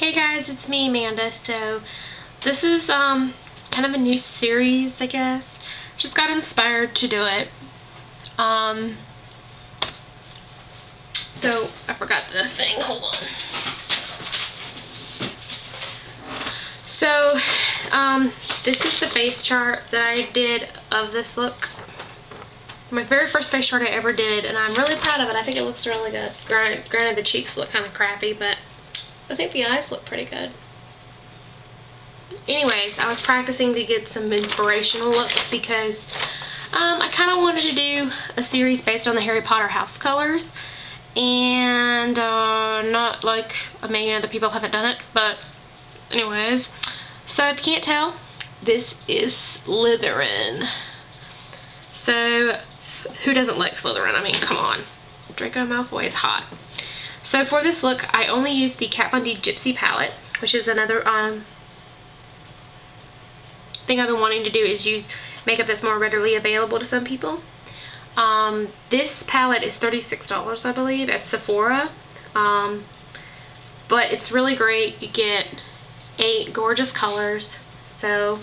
Hey guys, it's me, Amanda. So this is kind of a new series, I guess. Just got inspired to do it. So I forgot the thing. Hold on. So this is the face chart that I did of this look. My very first face chart I ever did, and I'm really proud of it. I think it looks really good. Granted, the cheeks look kind of crappy, but I think the eyes look pretty good. Anyways, I was practicing to get some inspirational looks because I kind of wanted to do a series based on the Harry Potter house colors, and not like a million other people haven't done it, but anyways. So if you can't tell, this is Slytherin. So who doesn't like Slytherin? I mean, come on. Draco Malfoy is hot. So for this look, I only used the Kat Von D Gypsy palette, which is another thing I've been wanting to do, is use makeup that's more readily available to some people. This palette is $36, I believe, at Sephora. But it's really great. You get 8 gorgeous colors. So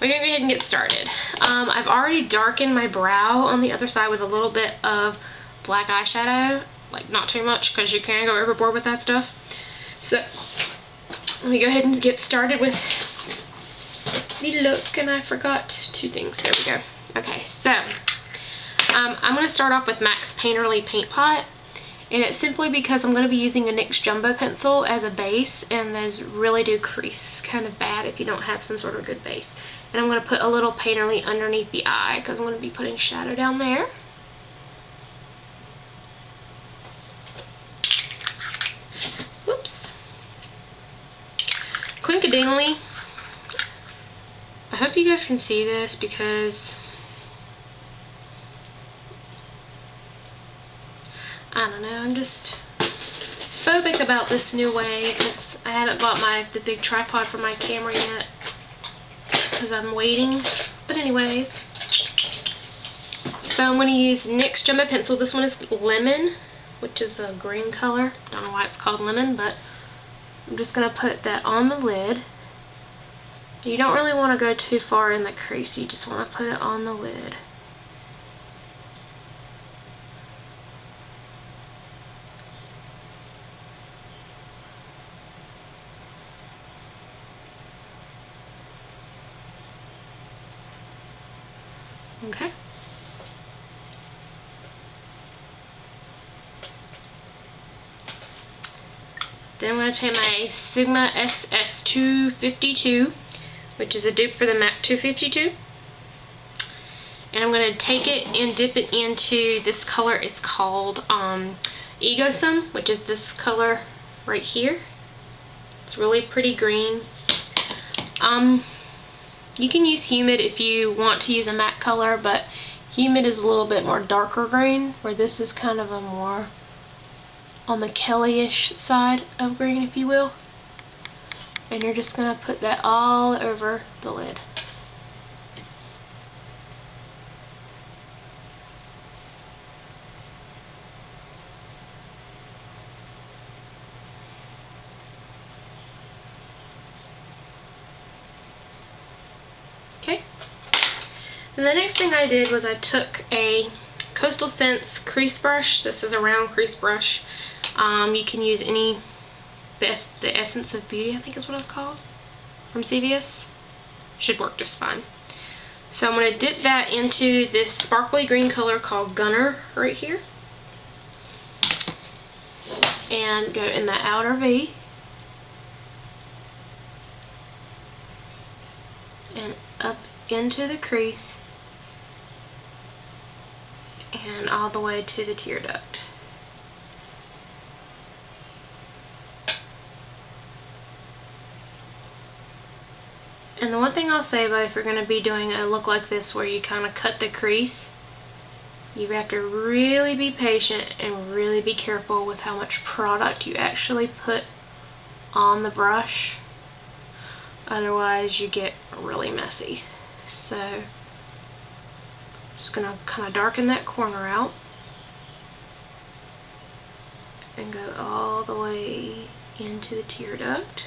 we're going to go ahead and get started. I've already darkened my brow on the other side with a little bit of black eyeshadow. Like, not too much, because you can go overboard with that stuff. So let me go ahead and get started with the look. And I forgot 2 things. There we go. Okay, so I'm going to start off with MAC's Painterly Paintpot. And it's simply because I'm going to be using a NYX Jumbo pencil as a base, and those really do crease kind of bad if you don't have some sort of good base. And I'm going to put a little Painterly underneath the eye because I'm going to be putting shadow down there. Whoops. Quinkadingly. I hope you guys can see this because I don't know, I'm just phobic about this new way because I haven't bought the big tripod for my camera yet because I'm waiting. But anyways, so I'm going to use NYX Jumbo Pencil. This one is Lemon, which is a green color. Don't know why it's called Lemon, but I'm just going to put that on the lid. You don't really want to go too far in the crease, you just want to put it on the lid. Okay. Then I'm going to take my Sigma SS252, which is a dupe for the MAC 252. And I'm going to take it and dip it into this color. It's called Egosome, which is this color right here. It's really pretty green. You can use Humid if you want to use a matte color, but Humid is a little bit more darker green, where this is kind of a more on the Kelly-ish side of green, if you will. And you're just going to put that all over the lid. Okay. And the next thing I did was I took a Coastal Scents crease brush. This is a round crease brush. You can use any, the Essence of Beauty, I think is what it's called, from CVS. Should work just fine. So I'm going to dip that into this sparkly green color called Gunner right here. And go in the outer V. And up into the crease. And all the way to the tear duct. And the one thing I'll say about if you're going to be doing a look like this where you kind of cut the crease, you have to really be patient and really be careful with how much product you actually put on the brush. Otherwise you get really messy. So I'm just going to kind of darken that corner out and go all the way into the tear duct.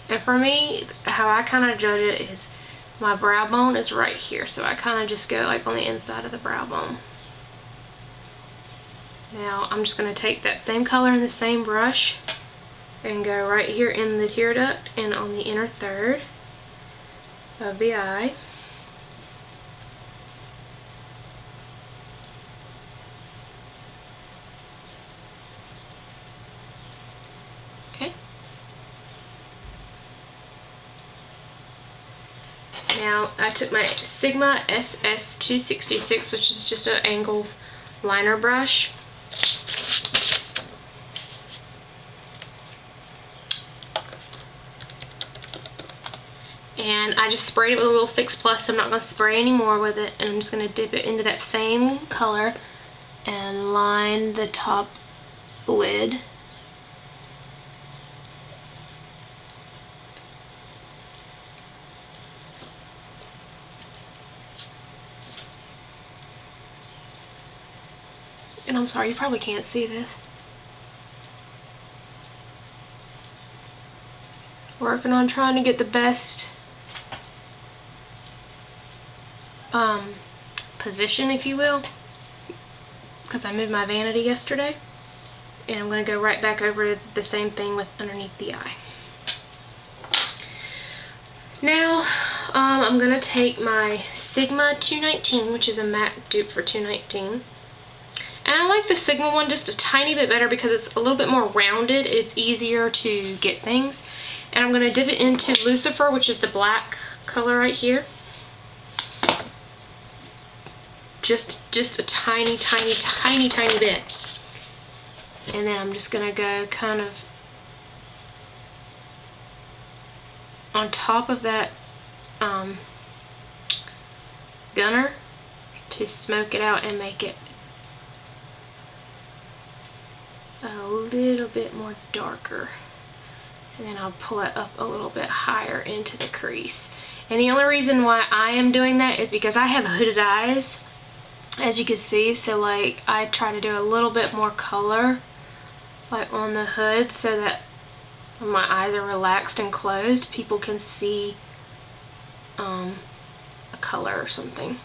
And for me, how I kind of judge it is my brow bone is right here, so I kind of just go like on the inside of the brow bone. Now I'm just going to take that same color and the same brush and go right here in the tear duct and on the inner third of the eye. Okay. Now I took my Sigma SS266, which is just an angle liner brush. And I just sprayed it with a little Fix Plus, so I'm not going to spray any more with it. And I'm just going to dip it into that same color and line the top lid. And I'm sorry, you probably can't see this. Working on trying to get the best position, if you will, because I moved my vanity yesterday, and I'm going to go right back over the same thing with underneath the eye. Now I'm going to take my Sigma 219, which is a matte dupe for 219, and I like the Sigma one just a tiny bit better because it's a little bit more rounded. It's easier to get things. And I'm going to dip it into Lucifer, which is the black color right here. Just a tiny bit. And then I'm just going to go kind of on top of that gunner to smoke it out and make it a little bit more darker. And then I'll pull it up a little bit higher into the crease. And the only reason why I am doing that is because I have hooded eyes, as you can see. So like I try to do a little bit more color like on the hood so that when my eyes are relaxed and closed, people can see a color or something.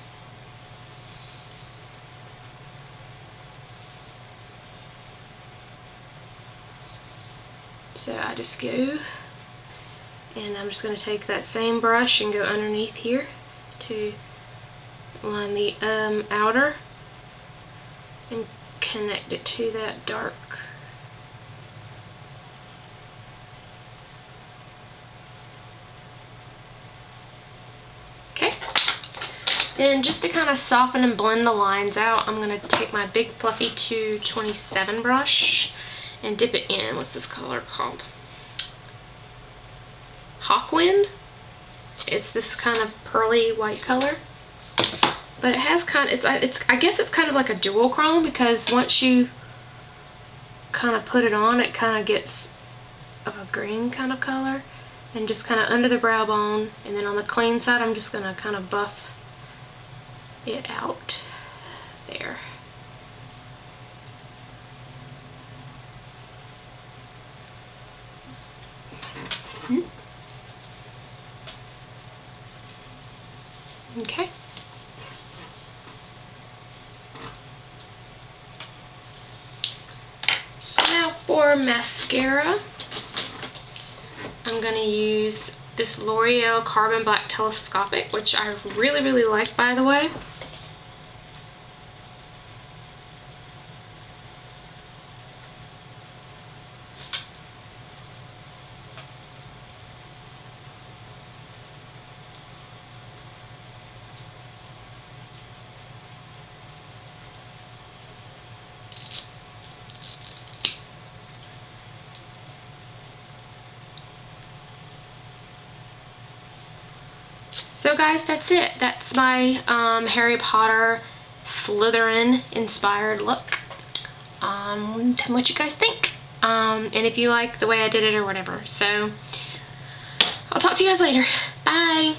So I just go, and I'm just going to take that same brush and go underneath here to line the outer and connect it to that dark. Okay. Then just to kind of soften and blend the lines out, I'm going to take my big fluffy 227 brush and dip it in. What's this color called? Hawkwind. It's this kind of pearly white color, but it has kind of, I guess it's kind of like a dual chrome, because once you kind of put it on, it kind of gets of a green kind of color, and just kind of under the brow bone, and then on the clean side I'm just going to kind of buff it out there. Okay. So now for mascara, I'm going to use this L'Oreal Carbon Black Telescopic, which I really like, by the way. So guys, that's it. That's my Harry Potter Slytherin inspired look. Tell me what you guys think. And if you like the way I did it or whatever. So I'll talk to you guys later. Bye.